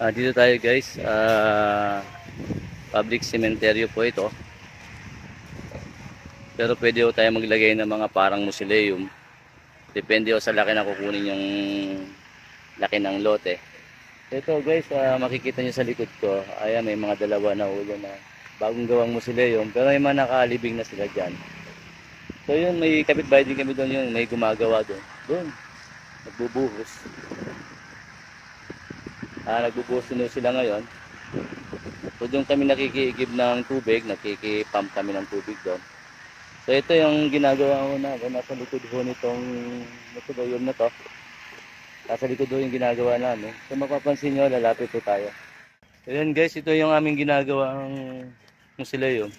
Dito tayo guys, public cemetery po ito. Pero pwede po tayo maglagay ng mga parang mausoleum. Depende po sa laki na kukunin yung laki ng lote. Ito guys, makikita nyo sa likod ko, ayan may mga dalawa na ulo na bagong gawang mausoleum. Pero may mga nakalibing na sila dyan. So yun, may kapitbahay din kami doon, yun may gumagawa doon. Doon, nagbubuhos. Nagbubuhos din sila ngayon. So doon kami nakikiigib ng tubig, nakikipump kami ng tubig doon. So ito yung ginagawa ko na, nasa likod ho nitong mausoleum na to. Nasa likod ho yung ginagawa namin. So mapapansin nyo, lalapit po tayo. Ayan guys, ito yung aming ginagawang mausoleum.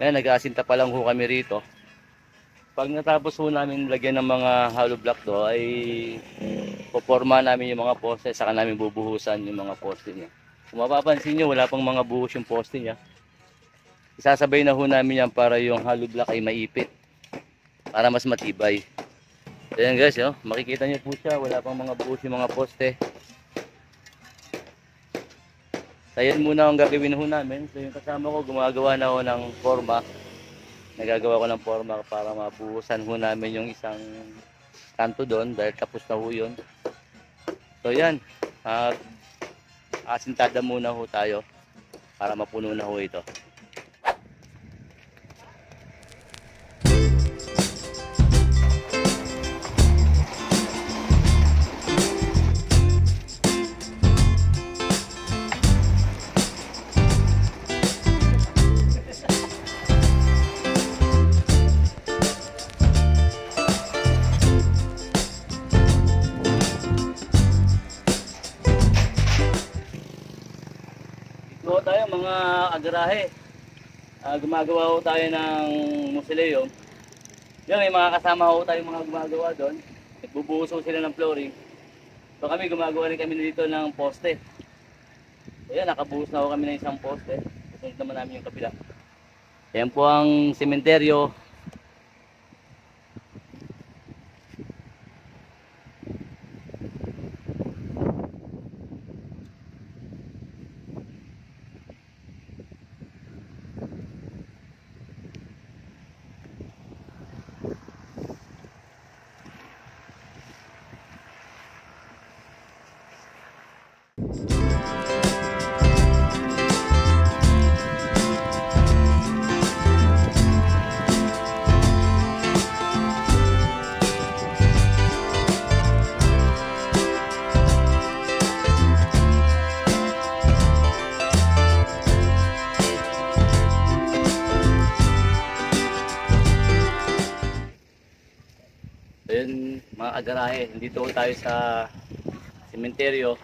Ayan, nag-aasinta pa lang ho kami rito. Pag natapos ho namin lagyan ng mga hollow block do, ay poporma namin yung mga poste, saka namin bubuhusan yung mga poste niya. Kung mapapansin nyo, wala pang mga buhos yung poste niya. Isasabay na ho namin yan para yung hollow block ay maipit. Para mas matibay. Ayan guys, oh, makikita nyo po siya, wala pang mga buhos yung mga poste. Ayan muna ang gagawin ho namin. So yung kasama ko, gumagawa na ho ng forma. Nagagawa ko ng forma para mabuhusan ho namin yung isang kanto doon dahil tapos na ho yun. So yan, asintada muna ho tayo para mapuno na ho ito. Ito tayo mga agarahe. Gumagawa ho tayo ng mausoleum. Yan, may mga kasama ho tayo mga gumagawa doon. Nagbubuhos ho sila ng flooring. So kami gumagawa rin kami dito ng poste. Ayan, nakabuhos na ho kami ng isang poste. Susunod naman namin yung kabila. Ayan po ang sementeryo. Ayan mga agarahe, dito ho tayo sa sementeryo.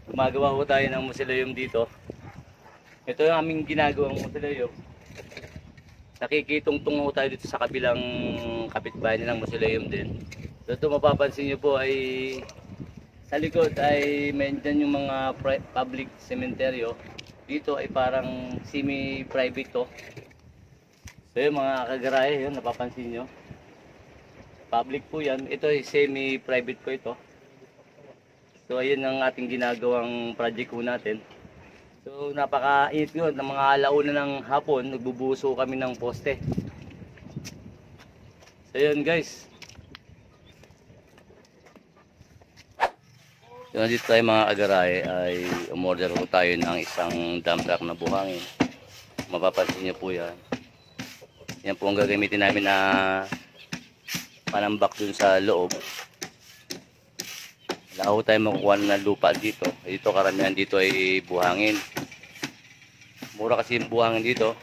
Gumagawa ho tayo ng mausoleum dito. Ito yung aming ginagawang mausoleum. Nakikitungtong ho tayo dito sa kabilang kapitbahay ng mausoleum din. So ito mapapansin nyo po ay sa likod ay mayroon yung mga public cementerio. Dito ay parang semi-private to. So yung mga kagarahe, yun napapansin nyo. Public po yan. Ito ay semi-private po ito. So ayun ang ating ginagawang project po natin. So napaka-init yun. Ng mga alauna ng hapon, nagbubuso kami ng poste. So yun guys. So dito tayo mga agarahe ay umorder po tayo ng isang dump truck na buhangin. Mapapansin niyo po yan. Yan po ang gagamitin namin na panambak dun sa loob. Wala ko tayo makukuha na lupa dito. Dito karamihan dito ay buhangin. Mura kasi yung buhangin dito.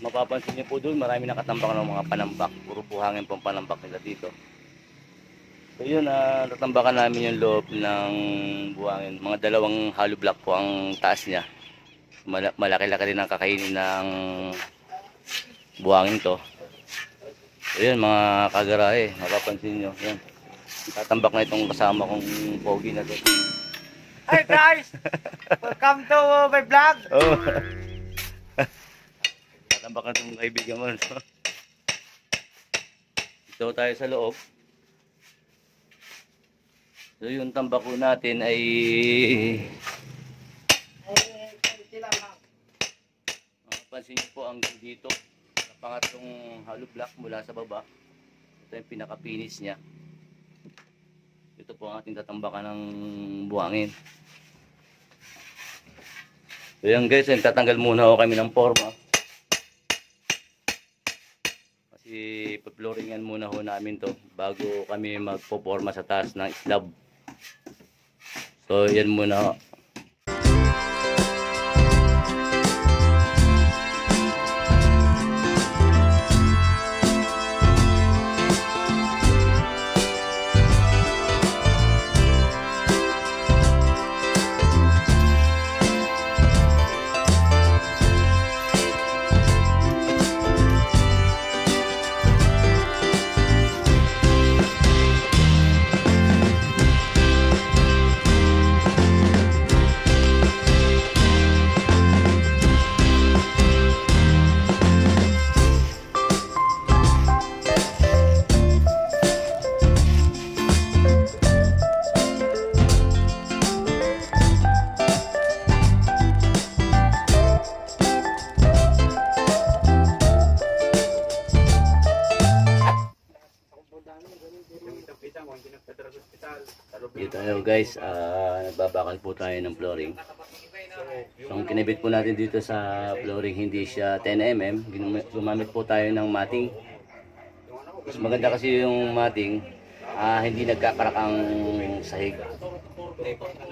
Mapapansin niyo po dun, marami nakatambak ng mga panambak. Puro buhangin pong panambak nila dito. So yun, tatambakan namin yung loob ng buhangin. Mga dalawang hollow block po ang taas niya. Malaki-laki rin ang kakainin ng buhangin to. So yun mga kagarahe, mapapansin nyo. Yan. Tatambak na itong kasama kong pogi na doon. Hi guys! Welcome to my vlog! Oh. Tatambak na itong kaibigan mo. Dito tayo sa loob. So yung tambako natin ay pansin niyo po ang dito sa pangatlong hollow block mula sa baba. Ito yung pinaka-finish niya. Ito po ang ating tatambakan ng buhangin. So yan guys, tatanggal muna ako kami ng forma. Kasi pa-flooringan muna ho namin to bago kami magpo-forma sa taas ng slab. So yan muna ho. Dito tayo guys, nagbabakal po tayo ng flooring. So ang kinabit po natin dito sa flooring, hindi siya 10mm, gumamit po tayo ng matting. Mas maganda kasi yung matting, hindi nagkakarak ang sahig.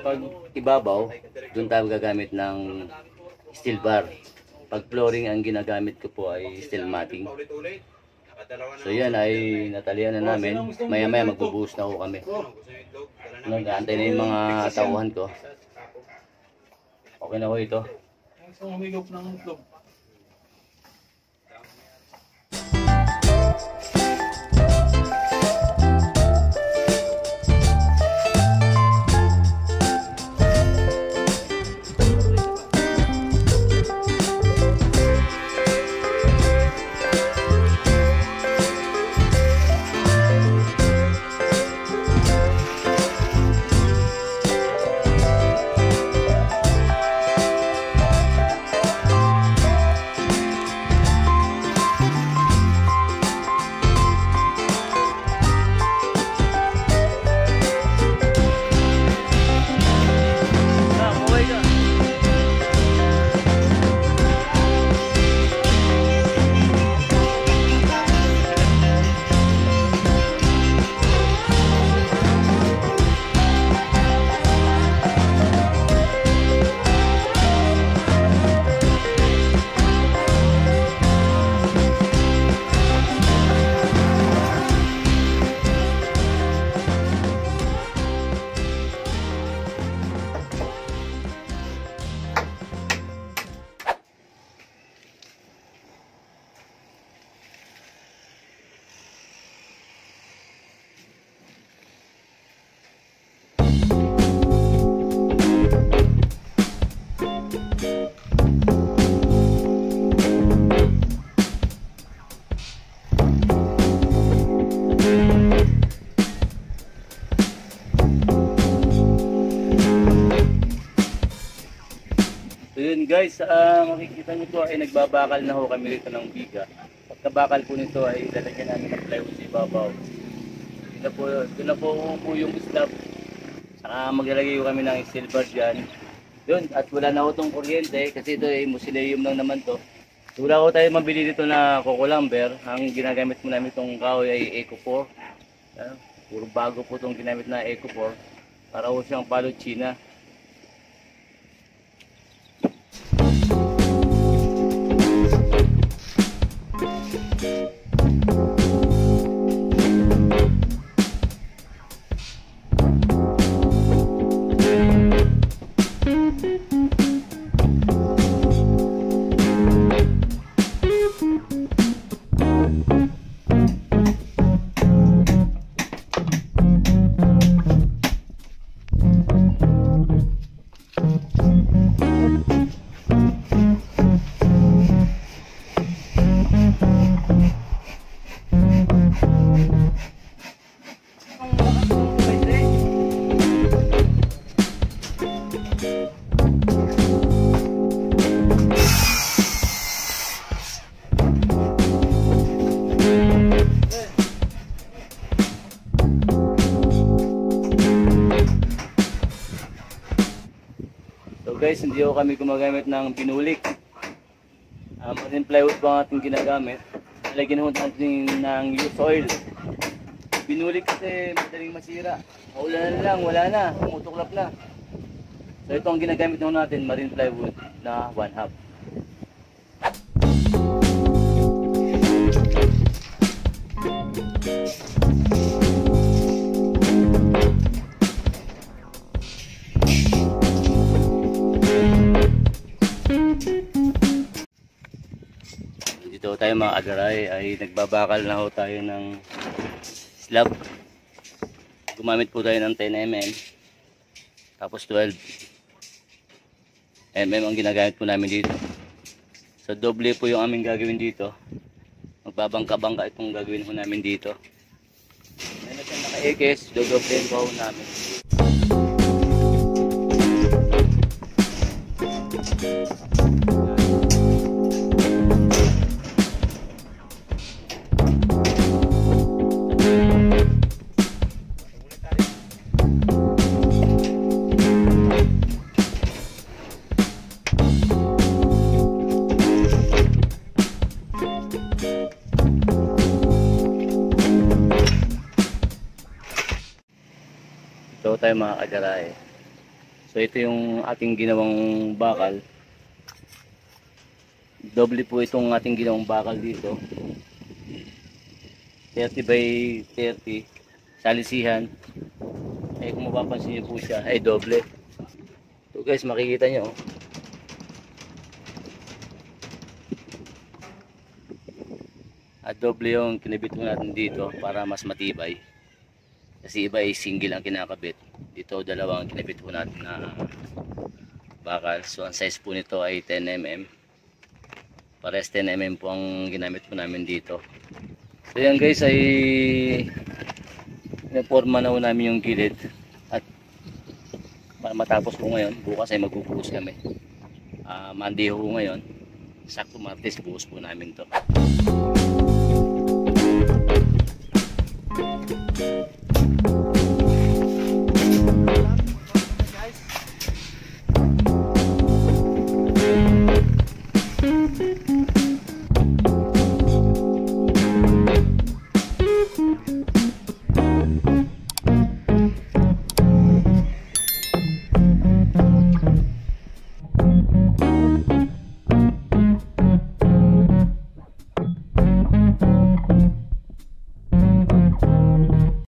Pag ibabaw, doon tayo gagamit ng steel bar. Pag flooring, ang ginagamit ko po ay steel matting. So yan ay natalian na namin. Maya maya magbubuhos na ho kami. Nag-aantay na yung mga tauhan ko. Okay na ho ito. So yun guys, makikita nyo po ay nagbabakal na ho kami rito ng biga. Pagkabakal po nito ay lalagyan namin ng plywood sa ibabaw. Doon na po yung slab. Saka maglalagay kami ng steel bar dyan. Yun, at wala na ho itong kuryente kasi ito ay museum lang naman to. So, wala ko tayo mabili dito na coco lumber. Ang ginagamit mo namin itong kahoy ay Eco 4. Puro bago po itong ginamit na Eco 4. Para ho siyang palo China. guys, hindi ko kami gumagamit ng pinulik. Marine plywood po ang ating ginagamit. Lagyan ho natin ng used oil. Pinulik kasi madaling masira. Maulan na lang, wala na, tumutuklap na. So ito ang ginagamit ho natin, marine plywood na 1/2. Dito tayo mga kadaray ay nagbabakal na ho tayo ng slab. Gumamit po tayo ng 10 mm tapos 12 mm ang ginagamit po namin dito. So doble po yung aming gagawin dito. Magbabangka-bangka itong gagawin po namin dito. Meron siyang naka-ekes, dodoblein po namin. Ito tayo mga kadaray. So ito yung ating ginawang bakal. Doble po itong ating ginawang bakal dito. 30 by 30 salisihan. Eh kung mapapansin niyo po siya ay doble. So guys, makikita nyo. At doble yung kinabit mo natin dito para mas matibay. Kasi iba ay single ang kinakabit. Dito dalawang kinabit po natin na bakal. So ang size po nito ay 10 mm. Pares 10 mm po ang ginamit po namin dito. So yan guys ay naporma na po namin yung gilid. At matapos po ngayon, bukas ay magbubuhos kami. Monday po ngayon. Sakto Martes buhos po namin to.